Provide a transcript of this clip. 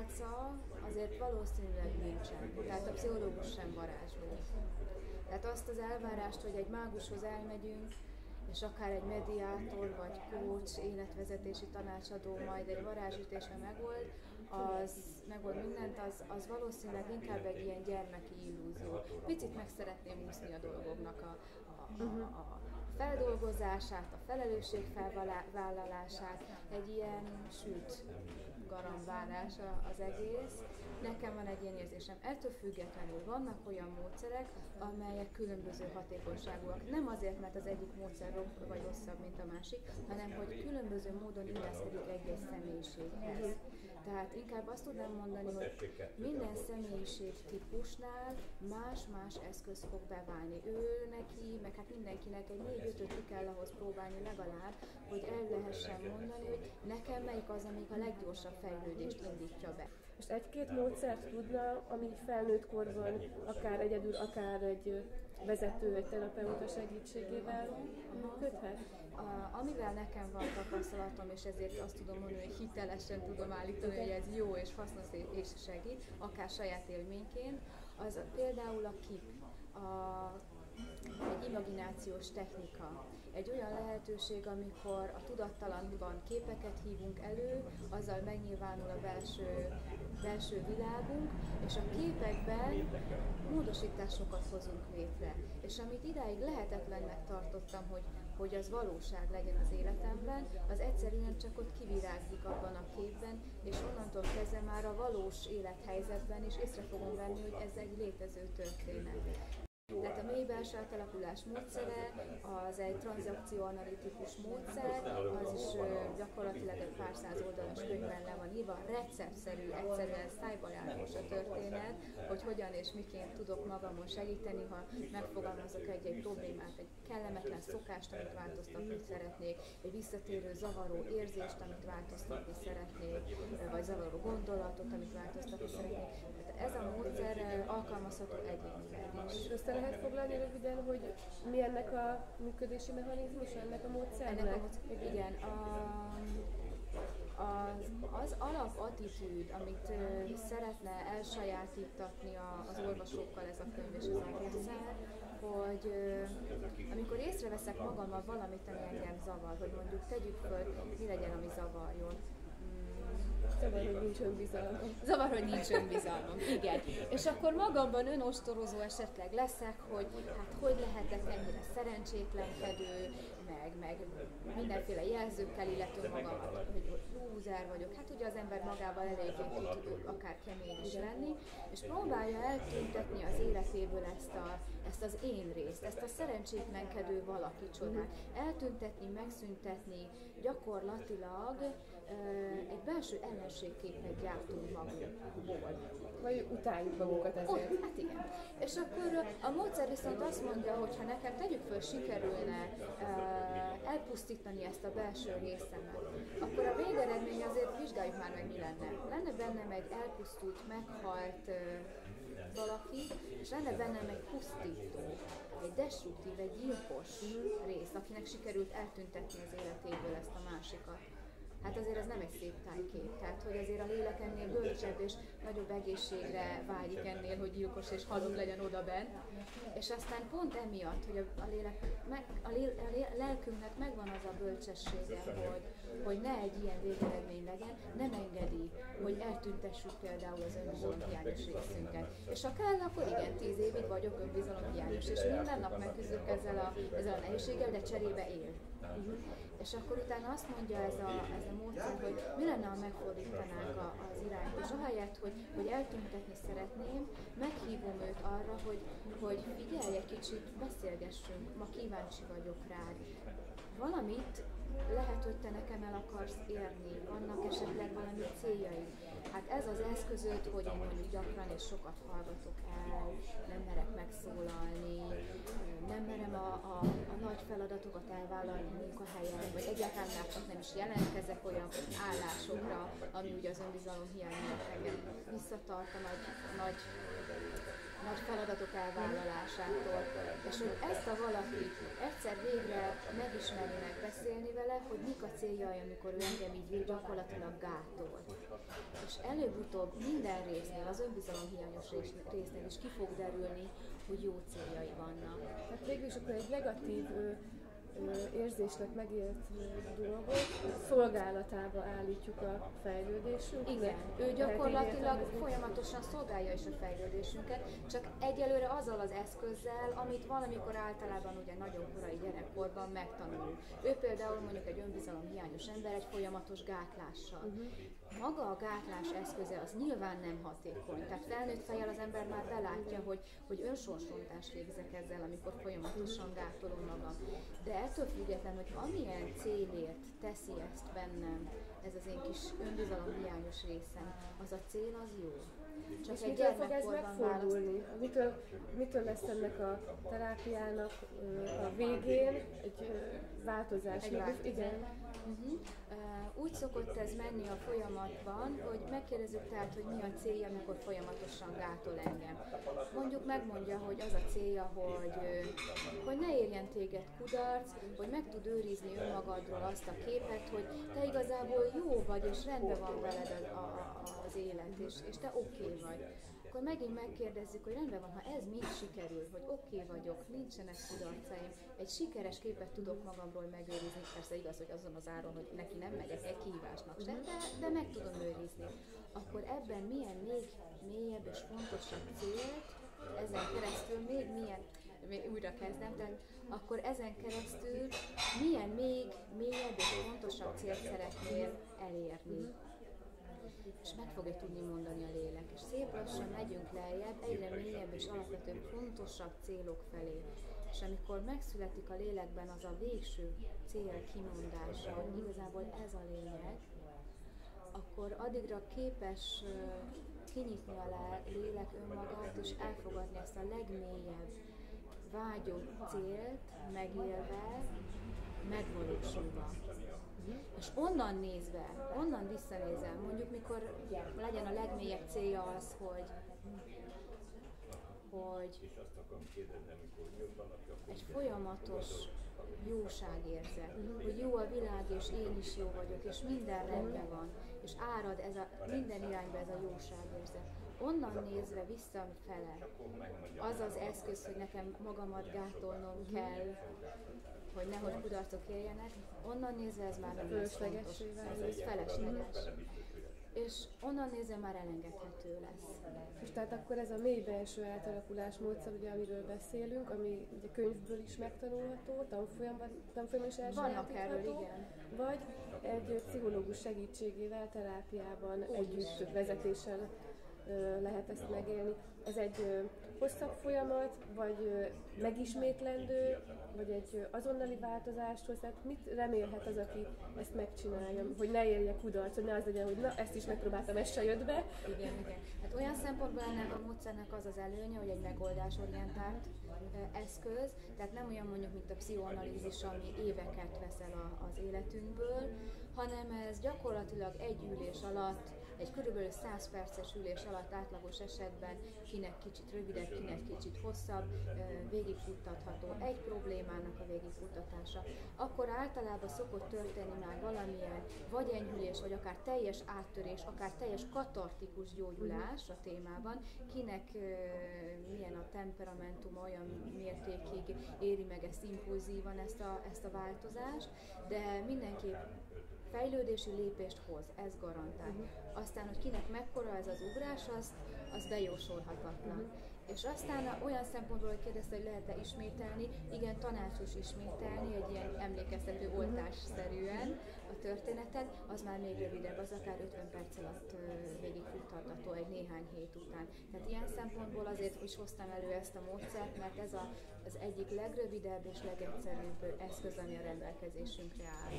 álca azért valószínűleg nincsen, tehát a pszichológus sem varázsló. Tehát azt az elvárást, hogy egy mágushoz elmegyünk, és akár egy mediátor, vagy coach, életvezetési tanácsadó majd egy varázsütésre megold mindent, az valószínűleg inkább egy ilyen gyermeki illúzió. Picit meg szeretném úszni a dolgoknak a feldolgozását, a felelősségvállalását, egy ilyen sült garambálás az egész. Nekem van egy ilyen érzésem. Ettől függetlenül vannak olyan módszerek, amelyek különböző hatékonyságúak. Nem azért, mert az egyik módszer jobb vagy rosszabb, mint a másik, hanem hogy különböző módon illeszkedik egy-egy személyiséghez. Tehát inkább azt tudnám mondani, hogy minden személyiség típusnál más-más eszköz fog beválni. Ő neki, meg hát mindenkinek egy 4-5-öt ki kell ahhoz próbálni legalább, hogy el lehessen mondani, hogy nekem melyik az, amik a leggyorsabb fejlődést indítja be. Most egy-két módszert tudna, ami felnőtt korban akár egyedül, akár egy vezető, egy terapeuta segítségével működhet? Amivel nekem van tapasztalatom, és ezért azt tudom mondani, hogy hitelesen tudom állítani, hogy ez jó és hasznos és segít, akár saját élményként, az például a KIP, egy imaginációs technika. Egy olyan lehetőség, amikor a tudattalanban képeket hívunk elő, azzal megnyilvánul a belső világunk, és a képekben módosításokat hozunk létre. És amit idáig lehetetlennek tartottam, hogy az valóság legyen az életemben, az egyszerűen csak ott kivirágzik abban a képben, és onnantól kezdve már a valós élethelyzetben is észre fogom venni, hogy ez egy létező történet. Tehát a mély belső átalakulás módszere, az egy tranzakcióanalitikus módszer, az is gyakorlatilag egy pár száz oldalas könyvben le van írva, receptszerű, egyszerűen szájba járós a történet, hogy hogyan és miként tudok magamon segíteni, ha megfogalmazok egy problémát, egy kellemetlen szokást, amit változtatni szeretnék, egy visszatérő zavaró érzést, amit változtatni szeretnék, vagy zavaró gondolatot, amit változtatni szeretnék. Tehát ez a módszer alkalmazható egyénileg is. Lehet foglalni röviden, hogy mi ennek a működési mechanizmus, ennek a módszernek? Igen. Az alapattitűd, amit szeretne elsajátítatni az olvasókkal ez a könyv és ez a módszer, hogy amikor észreveszek magammal valamit, ami engem zavar, hogy mondjuk tegyük föl, mi legyen, ami zavarjon. Zavar, hogy nincs önbizalmam. Zavar, hogy nincs önbizalmam, igen. És akkor magamban önostorozó esetleg leszek, hogy hát hogy lehetek ennyire szerencsétlenkedő, meg mindenféle jelzőkkel illető magamat, hogy lúzer vagyok. Hát ugye az ember magával eléggé tud akár kemény is lenni, és próbálja eltüntetni az életéből ezt az én részt, ezt a szerencsétlenkedő valaki csodát. Eltüntetni, megszüntetni, gyakorlatilag egy belső ellenségképet gyártunk magunkból. Vagy utáljuk magunkat ezért. Hát igen. És akkor a módszer viszont azt mondja, hogy ha nekem tegyük föl sikerülne elpusztítani ezt a belső részemet, akkor a végeredmény azért vizsgáljuk már meg, mi lenne. Lenne bennem egy elpusztult, meghalt valaki, és lenne bennem egy pusztító, egy destruktív, egy gyilkos rész, akinek sikerült eltüntetni az életéből ezt a másikat. Hát azért ez nem egy szép tájkép, tehát hogy azért a lélek ennél bölcsebb és nagyobb egészségre vágyik ennél, hogy gyilkos és halott legyen oda bent. És aztán pont emiatt, hogy a lelkünknek megvan az a bölcsessége, hogy ne egy ilyen végeredmény legyen, nem engedi, hogy eltüntessük például az önbizalomhiányos részünket. És ha kell, akkor igen, 10 évig vagyok önbizalomhiányos, és minden nap megküzdök ezzel a nehézséggel, de cserébe él. És akkor utána azt mondja ez a módszer, hogy mi lenne, ha megfordítanánk az irányt, és ahelyett, hogy eltüntetni szeretném, meghívom őt arra, hogy figyelj egy kicsit, beszélgessünk, ma kíváncsi vagyok rád. Valamit lehet, hogy te nekem el akarsz érni, vannak esetleg valami céljaid. Hát ez az eszközöd, hogy én mondjuk gyakran és sokat hallgatok el, nem merek megszólalni, nem merem a nagy feladatokat elvállalni munkahelyen, vagy egyáltalán már csak nem is jelentkezek olyan állásokra, ami ugye az önbizalom hiány miatt engem visszatart a nagy feladatok elvállalásától. És hogy ezt a valaki egyszer végre megismerni, megbeszélni vele, hogy mik a céljai, amikor ő engem így gyakorlatilag gátol. És előbb-utóbb minden résznél, az önbizalom hiányos résznél is ki fog derülni, hogy jó céljai vannak. Hát végül is akkor egy negatív érzésnek megélt dolgot szolgálatába állítjuk a fejlődésünket. Igen, ő gyakorlatilag folyamatosan szolgálja is a fejlődésünket, csak egyelőre azzal az eszközzel, amit valamikor általában ugye nagyon korai gyerekkorban megtanulunk. Ő például mondjuk egy önbizalom hiányos ember egy folyamatos gátlással. Maga a gátlás eszköze az nyilván nem hatékony, tehát felnőtt fejjel az ember már belátja, hogy önsorsrontást végzek ezzel, amikor folyamatosan gátolom magam. De ettől függetlenül, hogy amilyen célért teszi ezt bennem, ez az én kis önbizalom hiányos részem, az a cél az jó. Csak és mitől fog ez megfordulni? Mitől lesz ennek a terápiának a végén egy változás? Igen. Úgy szokott ez menni a folyamatban, hogy megkérdezzük tehát, hogy mi a célja, amikor folyamatosan gátol engem. Mondjuk megmondja, hogy az a célja, hogy ne érjen téged kudarc, hogy meg tud őrizni önmagadról azt a képet, hogy te igazából jó vagy, és rendben van veled az élet, és te oké vagy. Akkor megint megkérdezzük, hogy rendben van, ha ez mind sikerül, hogy oké vagyok, nincsenek kudarcaim, egy sikeres képet tudok magamról megőrizni, persze igaz, hogy azon az áron, hogy neki nem megyek egy kihívásnak sem, de meg tudom őrizni. Akkor ebben milyen még mélyebb és fontosabb célt, ezen keresztül újra kezdem, tehát akkor ezen keresztül milyen még mélyebb és fontosabb célt szeretnél elérni. És meg fogja tudni mondani a lélek. És szép lassan megyünk lejjebb, egyre mélyebb és alapvetően fontosabb célok felé. És amikor megszületik a lélekben az a végső cél kimondása, hogy igazából ez a lényeg, akkor addigra képes kinyitni a lélek önmagát, és elfogadni ezt a legmélyebb vágyott célt, megélve, megvalósulva. És onnan nézve, onnan visszanézem, mondjuk mikor legyen a legmélyebb célja az, hogy egy folyamatos jóságérzet, hogy jó a világ, és én is jó vagyok, és minden rendben van, és árad minden irányba ez a jóságérzet. Onnan nézve visszafele, az az eszköz, hogy nekem magamat gátolnom kell, hogy nehogy kudarcok éljenek, onnan nézve ez már nem lesz fontos, ez felesleges. És onnan nézve már elengedhető lesz. És tehát akkor ez a mély belső átalakulás módszer, ugye, amiről beszélünk, ami ugye könyvből is megtanulható, tanfolyamban is vannak erről, igen. Vagy egy pszichológus segítségével, terápiában, együtt vezetéssel lehet ezt megélni. Ez egy hosszabb folyamat, vagy megismétlendő, vagy egy azonnali változást hoz, tehát mit remélhet az, aki ezt megcsinálja, hogy ne érje kudarc, hogy ne az legyen, hogy na, ezt is megpróbáltam, ez se jött be. Igen. Hát olyan szempontból ennek a módszernek az az előnye, hogy egy megoldásorientált eszköz, tehát nem olyan mondjuk, mint a pszichoanalízis, ami éveket vesz el az életünkből, hanem ez gyakorlatilag egy ülés alatt, egy körülbelül 100 perces ülés alatt átlagos esetben, kinek kicsit rövidebb, kinek kicsit hosszabb, végigfuttatható. Egy problémának a végigfuttatása. Akkor általában szokott történni már valamilyen vagy enyhülés, vagy akár teljes áttörés, akár teljes katartikus gyógyulás a témában, kinek milyen a temperamentum, olyan mértékig éri meg ezt impulzívan ezt a változást, de mindenképp fejlődési lépést hoz, ez garantál. Aztán, hogy kinek mekkora ez az ugrás, az bejósolhatatlan. És aztán olyan szempontból, hogy kérdezte, hogy lehet-e ismételni, igen, tanácsos ismételni, egy ilyen emlékeztető oltásszerűen a történetet, az már még rövidebb, az akár 50 perc alatt végigfutható egy néhány hét után. Tehát ilyen szempontból azért is hoztam elő ezt a módszert, mert ez az egyik legrövidebb és legegyszerűbb eszköz, ami a rendelkezésünkre áll.